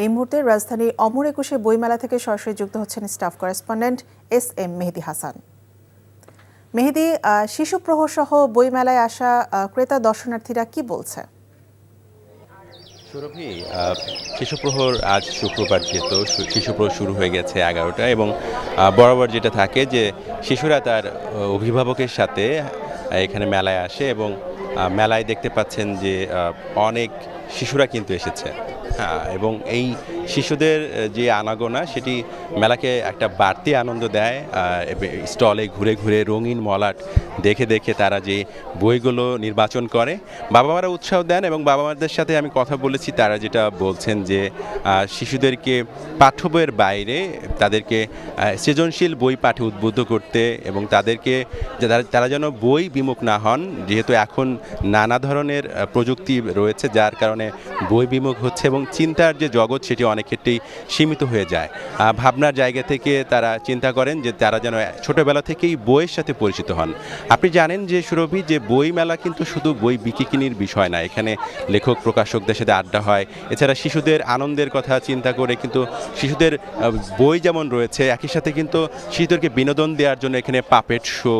এই মুহূর্তে রাজধানীর অমর একুশে বইমেলা থেকে সরাসরি যুক্ত হচ্ছেন স্টাফ করেসপন্ডেন্ট এস.এম. মেহেদী হাসান। মেহেদী, শিশু প্রহর সহ বইমেলায় আসা ক্রেতা দর্শনার্থীরা কি বলছে? সুরভি, শিশু প্রহর আজ শুক্রবার যেহেতু শিশু প্রহর শুরু হয়ে গেছে 11টায় এবং বরাবর যেটা থাকে যে শিশুরা তার অভিভাবকের সাথে এখানে মেলায় আসে এবং মেলায় দেখতে পাচ্ছেন যে অনেক শিশুরা কিন্তু এসেছে। হ্যাঁ, এবং এই শিশুদের যে আনাগোনা সেটি মেলাকে একটা বাড়তি আনন্দ দেয়। স্টলে ঘুরে ঘুরে রঙিন মলাট দেখে দেখে তারা যে বইগুলো নির্বাচন করে, বাবা মারা উৎসাহ দেন এবং বাবা মাদের সাথে আমি কথা বলেছি, তারা যেটা বলছেন যে শিশুদেরকে পাঠ্য বইয়ের বাইরে তাদেরকে সৃজনশীল বই পাঠে উদ্বুদ্ধ করতে এবং তাদেরকে তারা যেন বই বিমুখ না হন, যেহেতু এখন নানা ধরনের প্রযুক্তি রয়েছে যার কারণে বই বিমুখ হচ্ছে এবং চিন্তার যে জগৎ সেটি অনেক ক্ষেত্রেই সীমিত হয়ে যায়। ভাবনার জায়গা থেকে তারা চিন্তা করেন যে তারা যেন ছোটবেলা থেকেই বইয়ের সাথে পরিচিত হন। আপনি জানেন যে সুরভি, যে বই মেলা কিন্তু শুধু বই বিক্রির বিষয় না, এখানে লেখক প্রকাশকদের সাথে আড্ডা হয়। এছাড়া শিশুদের আনন্দের কথা চিন্তা করে কিন্তু শিশুদের বই যেমন রয়েছে, একই সাথে কিন্তু শিশুদেরকে বিনোদন দেওয়ার জন্য এখানে পাপেট শো,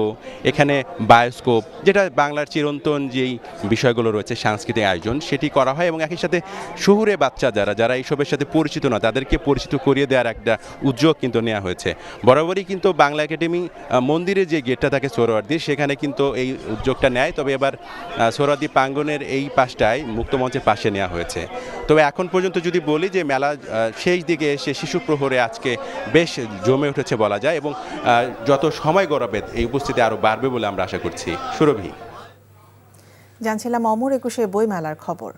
এখানে বায়োস্কোপ, যেটা বাংলার চিরন্তন যেই বিষয়গুলো রয়েছে সাংস্কৃতিক আয়োজন সেটি করা হয় এবং একই সাথে শহুরে বাচ্চা যারা এইসবের সাথে পরিচিত না তাদেরকে পরিচিত করিয়ে দেওয়ার একটা উদ্যোগ কিন্তু নেওয়া হয়েছে। বরাবরই কিন্তু বাংলা একাডেমি মন্দিরের যে গেটটা থাকে সোহরাওয়ার্দী, সেখানে কিন্তু এই উদ্যোগটা নেয়, তবে এবার সোহরাওয়ার্দী প্রাঙ্গণের এই পাশটায় মুক্তমঞ্চের পাশে নেওয়া হয়েছে। তবে এখন পর্যন্ত যদি বলি যে মেলা শেষ দিকে এসে শিশু প্রহরে আজকে বেশ জমে উঠেছে বলা যায় এবং যত সময় গড়াবে এই উপস্থিতি আরও বাড়বে বলে আমরা আশা করছি। সুরভি, জানছিলাম অমর একুশে বইমেলার খবর।